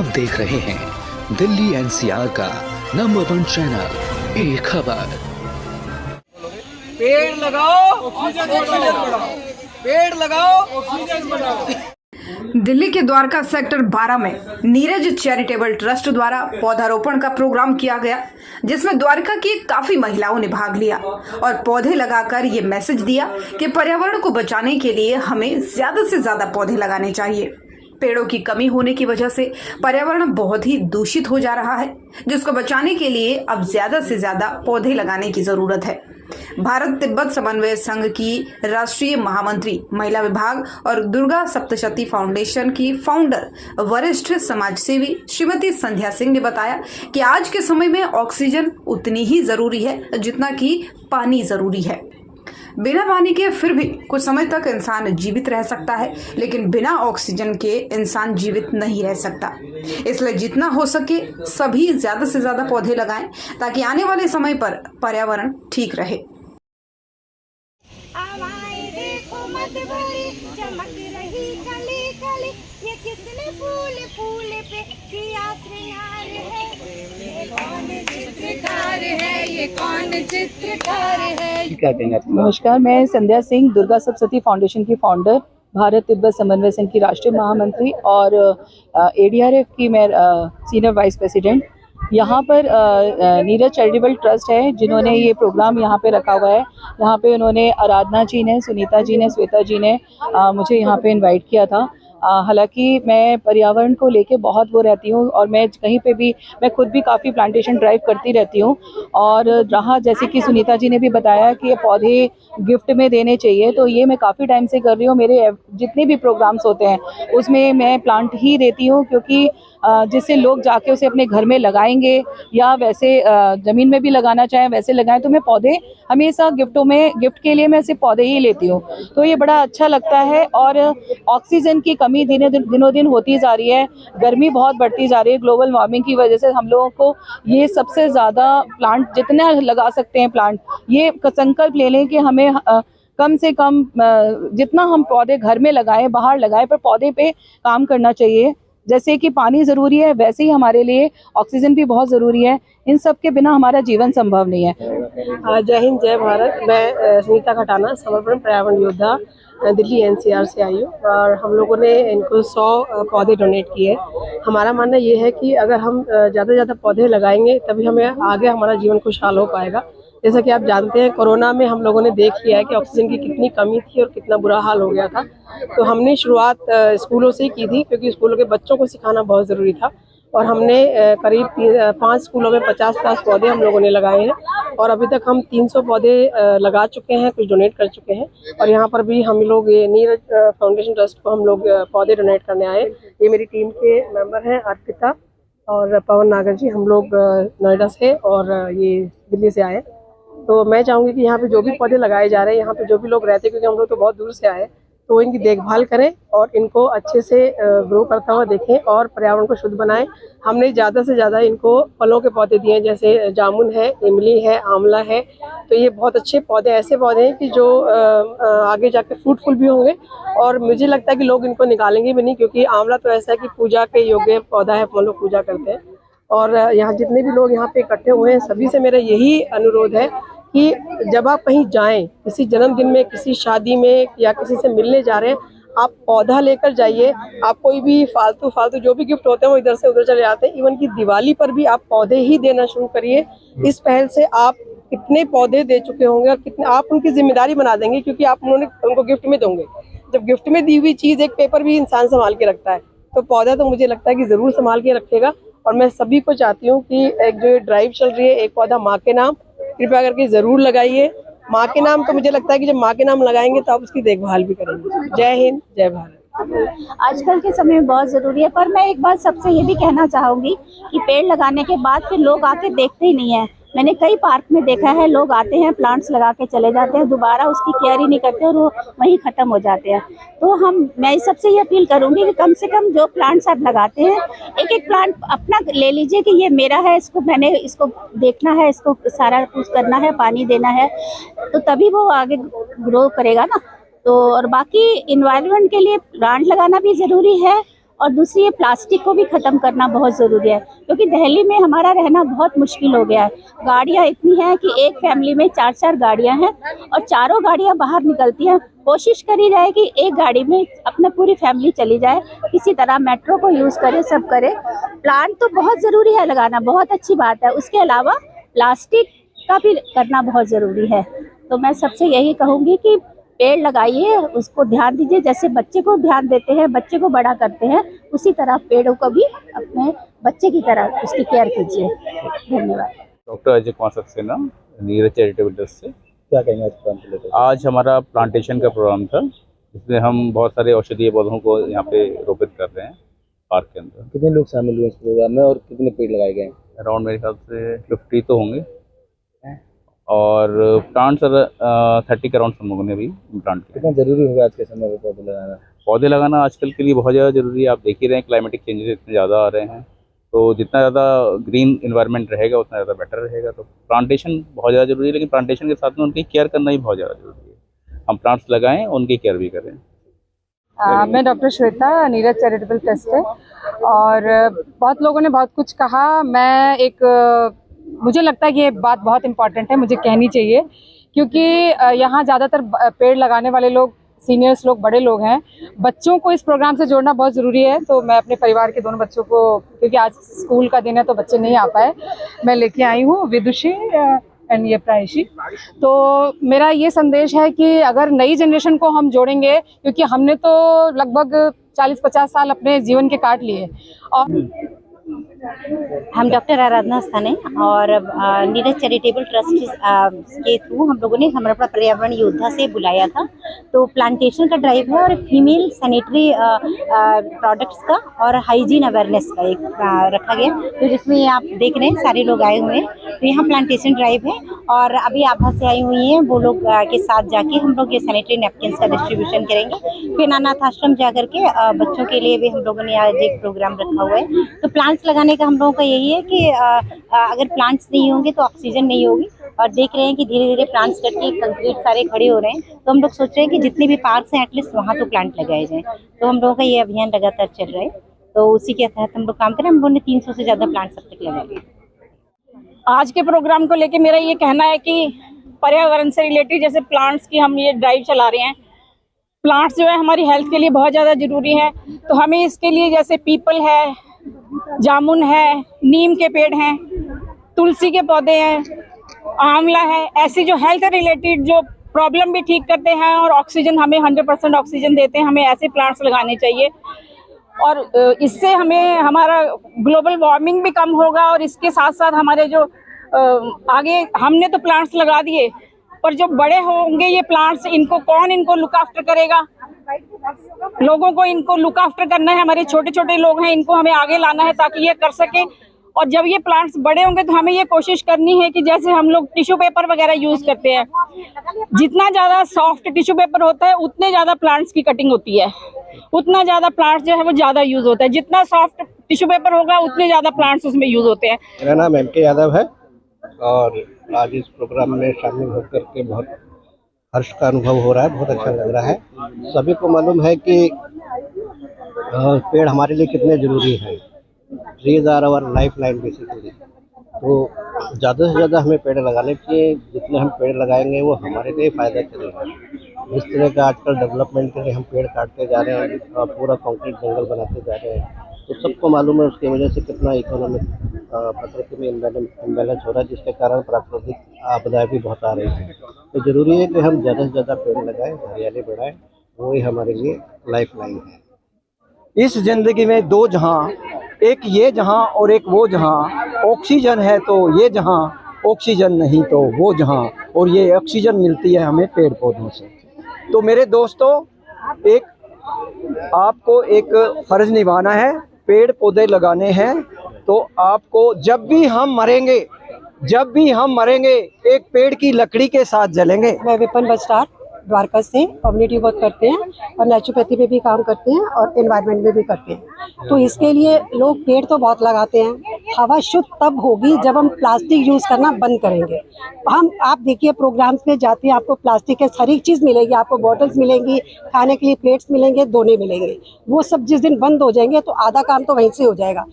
आप देख रहे हैं दिल्ली एनसीआर का नंबर 1 चैनल एक खबर। पेड़ लगाओ ऑक्सीजन बढ़ाओ, पेड़ लगाओ ऑक्सीजन बढ़ाओ। दिल्ली के द्वारका सेक्टर 12 में नीरज चैरिटेबल ट्रस्ट द्वारा पौधारोपण का प्रोग्राम किया गया, जिसमें द्वारका की काफी महिलाओं ने भाग लिया और पौधे लगाकर ये मैसेज दिया कि पर्यावरण को बचाने के लिए हमें ज्यादा से ज्यादा पौधे लगाने चाहिए। पेड़ों की कमी होने की वजह से पर्यावरण बहुत ही दूषित हो जा रहा है, जिसको बचाने के लिए अब ज्यादा से ज्यादा पौधे लगाने की जरूरत है। भारत तिब्बत समन्वय संघ की राष्ट्रीय महामंत्री महिला विभाग और दुर्गा सप्तशती फाउंडेशन की फाउंडर वरिष्ठ समाजसेवी श्रीमती संध्या सिंह ने बताया कि आज के समय में ऑक्सीजन उतनी ही जरूरी है जितना कि पानी जरूरी है। बिना पानी के फिर भी कुछ समय तक इंसान जीवित रह सकता है, लेकिन बिना ऑक्सीजन के इंसान जीवित नहीं रह सकता। इसलिए जितना हो सके सभी ज्यादा से ज्यादा पौधे लगाएं ताकि आने वाले समय पर पर्यावरण ठीक रहे। देखो मत भरी चमक रही कली कली, ये किसने फूल फूल पे किया श्रृंगार है, ये कौन चित्रकार है, ये कौन चित्रकार है। नमस्कार, मैं संध्या सिंह, दुर्गा सप्तशती फाउंडेशन की फाउंडर, भारत तिब्बत समन्वय संघ की राष्ट्रीय महामंत्री और ADRF की मैं सीनियर वाइस प्रेसिडेंट। यहाँ पर नीरज चैरिटेबल ट्रस्ट है जिन्होंने ये प्रोग्राम यहाँ पे रखा हुआ है। यहाँ पे उन्होंने आराधना जी ने, सुनीता जी ने, श्वेता जी ने मुझे यहाँ पे इनवाइट किया था। हालांकि मैं पर्यावरण को लेके बहुत वो रहती हूँ और मैं कहीं पे भी, मैं खुद भी काफ़ी प्लांटेशन ड्राइव करती रहती हूँ। और रहा जैसे कि सुनीता जी ने भी बताया कि ये पौधे गिफ्ट में देने चाहिए, तो ये मैं काफ़ी टाइम से कर रही हूँ। मेरे जितने भी प्रोग्राम्स होते हैं उसमें मैं प्लांट ही देती हूँ, क्योंकि जिससे लोग जाके उसे अपने घर में लगाएंगे या वैसे ज़मीन में भी लगाना चाहें वैसे लगाएं। तो मैं पौधे हमेशा गिफ्ट के लिए मैं सिर्फ पौधे ही लेती हूँ, तो ये बड़ा अच्छा लगता है। और ऑक्सीजन की कमी दिनों दिन होती जा रही है, गर्मी बहुत बढ़ती जा रही है ग्लोबल वार्मिंग की वजह से। हम लोगों को ये सबसे ज़्यादा प्लांट जितना लगा सकते हैं प्लांट, ये संकल्प ले लें कि हमें कम से कम जितना हम पौधे घर में लगाएं, बाहर लगाएं, पर पौधे पे काम करना चाहिए। जैसे कि पानी ज़रूरी है, वैसे ही हमारे लिए ऑक्सीजन भी बहुत ज़रूरी है। इन सब के बिना हमारा जीवन संभव नहीं है। जय हिंद, जय भारत। मैं सुनीता खटाना, समर्पण पर्यावरण योद्धा, दिल्ली NCR से आई हूँ और हम लोगों ने इनको 100 पौधे डोनेट किए। हमारा मानना ये है कि अगर हम ज़्यादा से ज़्यादा पौधे लगाएंगे तभी हमें आगे हमारा जीवन खुशहाल हो पाएगा। जैसा कि आप जानते हैं, कोरोना में हम लोगों ने देख लिया है कि ऑक्सीजन की कितनी कमी थी और कितना बुरा हाल हो गया था। तो हमने शुरुआत स्कूलों से ही की थी, क्योंकि स्कूलों के बच्चों को सिखाना बहुत ज़रूरी था। और हमने करीब 5 स्कूलों में 50 पौधे हम लोगों ने लगाए हैं और अभी तक हम 300 पौधे लगा चुके हैं, कुछ डोनेट कर चुके हैं। और यहाँ पर भी हम लोग ये नीरज फाउंडेशन ट्रस्ट को हम लोग पौधे डोनेट करने आए। ये मेरी टीम के मेंबर हैं अर्पिता और पवन नागर जी। हम लोग नोएडा से और ये दिल्ली से आए। तो मैं चाहूँगी कि यहाँ पे जो भी पौधे लगाए जा रहे हैं, यहाँ पे जो भी लोग रहते हैं, क्योंकि हम लोग तो बहुत दूर से आए, तो इनकी देखभाल करें और इनको अच्छे से ग्रो करता हुआ देखें और पर्यावरण को शुद्ध बनाएं। हमने ज़्यादा से ज़्यादा इनको फलों के पौधे दिए हैं, जैसे जामुन है, इमली है, आंवला है। तो ये बहुत अच्छे पौधे, ऐसे पौधे हैं कि जो आगे जाके फ्रूटफुल भी होंगे। और मुझे लगता है कि लोग इनको निकालेंगे भी नहीं, क्योंकि आंवला तो ऐसा है कि पूजा के योग्य पौधा है, हम लोग पूजा करते हैं। और यहाँ जितने भी लोग यहाँ पे इकट्ठे हुए हैं, सभी से मेरा यही अनुरोध है कि जब आप कहीं जाएं, किसी जन्मदिन में, किसी शादी में या किसी से मिलने जा रहे हैं, आप पौधा लेकर जाइए। आप कोई भी फालतू जो भी गिफ्ट होते हैं वो इधर से उधर चले जाते हैं। इवन कि दिवाली पर भी आप पौधे ही देना शुरू करिए। इस पहल से आप कितने पौधे दे चुके होंगे और कितने आप उनकी जिम्मेदारी बना देंगे, क्योंकि आप उनको गिफ्ट में दोगे। जब गिफ्ट में दी हुई चीज़, एक पेपर भी इंसान संभाल के रखता है, तो पौधा तो मुझे लगता है कि ज़रूर संभाल के रखेगा। और मैं सभी को चाहती हूँ कि एक जो ड्राइव चल रही है, एक पौधा माँ के नाम, कृपया करके ज़रूर लगाइए। माँ के नाम तो मुझे लगता है कि जब माँ के नाम लगाएंगे तो आप उसकी देखभाल भी करेंगे। जय हिंद, जय भारत। आजकल के समय में बहुत ज़रूरी है, पर मैं एक बात सबसे ये भी कहना चाहूँगी कि पेड़ लगाने के बाद फिर लोग आके देखते ही नहीं है। मैंने कई पार्क में देखा है, लोग आते हैं, प्लांट्स लगा के चले जाते हैं, दोबारा उसकी केयर ही नहीं करते और वो वहीं ख़त्म हो जाते हैं। तो मैं सबसे ये अपील करूँगी कि कम से कम जो प्लांट्स आप लगाते हैं, एक प्लांट अपना ले लीजिए कि ये मेरा है, इसको देखना है, इसको सारा कुछ करना है, पानी देना है, तो तभी वो आगे ग्रो करेगा ना। तो और बाकी इन्वायरमेंट के लिए प्लांट लगाना भी ज़रूरी है और दूसरी ये प्लास्टिक को भी ख़त्म करना बहुत ज़रूरी है, क्योंकि दिल्ली में हमारा रहना बहुत मुश्किल हो गया है। गाड़ियाँ इतनी हैं कि एक फैमिली में 4-4 गाड़ियाँ हैं और चारों गाड़ियाँ बाहर निकलती हैं। कोशिश करी जाए कि एक गाड़ी में अपना पूरी फैमिली चली जाए, किसी तरह मेट्रो को यूज़ करे, सब करे। प्लांट तो बहुत ज़रूरी है लगाना, बहुत अच्छी बात है। उसके अलावा प्लास्टिक का भी करना बहुत ज़रूरी है। तो मैं सबसे यही कहूँगी कि पेड़ लगाइए, उसको ध्यान दीजिए। जैसे बच्चे को ध्यान देते हैं, बच्चे को बड़ा करते हैं, उसी तरह पेड़ों को भी अपने बच्चे की तरह उसकी केयर कीजिए। धन्यवाद। Doctor Ajay Kumar Saxena, Neeraj charitable trust से। क्या कहेंगे आज प्लांट को लेकर? आज हमारा प्लांटेशन का प्रोग्राम था, जिसमें हम बहुत सारे औषधीय पौधों को यहाँ पे रोपित कर रहे हैं पार्क के अंदर। कितने लोग शामिल हुए इस प्रोग्राम में और कितने पेड़ लगाए गए? अराउंड मेरे ख्याल से 50 तो होंगे और प्लांट्स 30 के अराउंड हम लोगों ने भी प्लांट किया। कितना जरूरी होगा आज के समय में पौधे लगाना? पौधे लगाना आजकल के लिए बहुत ज़्यादा जरूरी है। आप देख ही रहे हैं क्लाइमेटिक चेंजेस इतने ज़्यादा आ रहे हैं, तो जितना ज़्यादा ग्रीन इन्वायरमेंट रहेगा उतना ज़्यादा बेटर रहेगा। तो प्लांटेशन बहुत ज़्यादा जरूरी है, लेकिन प्लांटेशन के साथ में उनकी केयर करना भी बहुत ज़्यादा जरूरी है। हम प्लांट्स लगाएं, उनकी केयर भी करें। मैं doctor Shweta, Neeraj charitable trust है। और बहुत लोगों ने बहुत कुछ कहा। मुझे लगता है कि ये बात बहुत इम्पॉर्टेंट है, मुझे कहनी चाहिए, क्योंकि यहाँ ज़्यादातर पेड़ लगाने वाले लोग सीनियर्स लोग, बड़े लोग हैं। बच्चों को इस प्रोग्राम से जोड़ना बहुत ज़रूरी है। तो मैं अपने परिवार के दोनों बच्चों को, क्योंकि आज स्कूल का दिन है तो बच्चे नहीं आ पाए, मैं लेके आई हूँ, विदुषी एंड ये प्रायशी। तो मेरा ये संदेश है कि अगर नई जनरेशन को हम जोड़ेंगे, क्योंकि हमने तो लगभग 40-50 साल अपने जीवन के काट लिए और हम डॉक्टर आराधना स्थाने और नीरज चैरिटेबल ट्रस्ट के थ्रू हम लोगों ने हमारा पर्यावरण योद्धा से बुलाया था। तो प्लांटेशन का ड्राइव है और फीमेल सैनिटरी प्रोडक्ट्स का और हाइजीन अवेयरनेस का एक रखा गया। तो जिसमें आप देख रहे हैं सारे लोग आए हुए हैं। तो यहाँ प्लांटेशन ड्राइव है और अभी आभा से आई हुई हैं, वो लोग के साथ जाके हम लोग ये सैनिटरी नैपकिन्स का डिस्ट्रीब्यूशन करेंगे। फिर अनाथ आश्रम जा करके बच्चों के लिए भी हम लोगों ने आज एक प्रोग्राम रखा हुआ है। तो प्लांट्स लगाने का हम लोगों का यही है कि अगर प्लांट्स नहीं होंगे तो ऑक्सीजन नहीं होगी। और देख रहे हैं कि धीरे धीरे प्लांट्स करके कंक्रीट सारे खड़े हो रहे हैं। तो हम लोग सोच रहे हैं कि जितने भी पार्क्स हैं एटलीस्ट वहाँ तो प्लांट लगाए जाएं। तो हम लोगों का ये अभियान लगातार चल रहा है। तो उसी के तहत हम लोग काम करें। हम लोगों ने 300 से ज़्यादा प्लांट्स अब तक लगाए हैं। आज के प्रोग्राम को लेके मेरा ये कहना है कि पर्यावरण से रिलेटेड जैसे प्लांट्स की हम ये ड्राइव चला रहे हैं। प्लांट्स जो है हमारी हेल्थ के लिए बहुत ज़्यादा ज़रूरी है। तो हमें इसके लिए जैसे पीपल है, जामुन है, नीम के पेड़ हैं, तुलसी के पौधे हैं, आंवला है, ऐसी जो हेल्थ रिलेटेड जो प्रॉब्लम भी ठीक करते हैं और ऑक्सीजन हमें 100% ऑक्सीजन देते हैं, हमें ऐसे प्लांट्स लगाने चाहिए। और इससे हमें हमारा ग्लोबल वार्मिंग भी कम होगा। और इसके साथ साथ हमारे जो आगे हमने तो प्लांट्स लगा दिए, पर जो बड़े होंगे ये प्लांट्स, इनको लुक आफ्टर करेगा? लोगों को इनको लुक आफ्टर करना है। हमारे छोटे छोटे लोग हैं, इनको हमें आगे लाना है ताकि ये कर सके। और जब ये प्लांट्स बड़े होंगे तो हमें ये कोशिश करनी है कि जैसे हम लोग टिश्यू पेपर वगैरह यूज करते हैं, जितना ज़्यादा सॉफ्ट टिश्यू पेपर होता है उतने ज़्यादा प्लांट्स की कटिंग होती है, उतना ज़्यादा प्लांट्स जो है वो ज़्यादा यूज होता है। जितना सॉफ्ट टिश्यू पेपर होगा उतने ज़्यादा प्लांट्स उसमें यूज होते हैं। मेरा नाम MK यादव है और आज इस प्रोग्राम में शामिल होकर के बहुत हर्ष का अनुभव हो रहा है, बहुत अच्छा लग रहा है। सभी को मालूम है कि पेड़ हमारे लिए कितने ज़रूरी हैं। Trees are our life line basically. तो ज़्यादा से ज़्यादा हमें पेड़ लगाने चाहिए। जितने हम पेड़ लगाएंगे वो हमारे लिए फ़ायदा करेगा। जिस तरह का आजकल डेवलपमेंट के लिए हम पेड़ काटते जा रहे हैं, पूरा कंक्रीट जंगल बनाते जा रहे हैं, तो सबको मालूम है उसकी वजह से कितना इकोनॉमिक प्रकृति में इम्बैलेंस हो रहा है, जिसके कारण प्राकृतिक आपदाएं भी बहुत आ रही हैं। तो ज़रूरी है कि हम ज़्यादा से ज़्यादा पेड़ लगाएं, हरियाली बढ़ाएं, वही हमारे लिए लाइफ लाइन है। इस जिंदगी में दो जहां, एक ये जहां और एक वो जहां। ऑक्सीजन है तो ये जहां, ऑक्सीजन नहीं तो वो जहां। और ये ऑक्सीजन मिलती है हमें पेड़ पौधों से। तो मेरे दोस्तों, आपको एक फर्ज निभाना है, पेड़ पौधे लगाने हैं। तो आपको जब भी हम मरेंगे एक पेड़ की लकड़ी के साथ जलेंगे। मैं विपिन बस्टार द्वारका से कम्युनिटी वर्क करते हैं और नेचुरोपैथी में भी काम करते हैं और एनवायरनमेंट में भी करते हैं। तो इसके लिए लोग पेड़ तो बहुत लगाते हैं, हवा शुद्ध तब होगी जब हम प्लास्टिक यूज़ करना बंद करेंगे। आप देखिए प्रोग्राम्स में जाते हैं, आपको प्लास्टिक के हर एक चीज़ मिलेगी, आपको बॉटल्स मिलेंगी, खाने के लिए प्लेट्स मिलेंगे, दोने मिलेंगे। वो सब जिस दिन बंद हो जाएंगे तो आधा काम तो वहीं से हो जाएगा।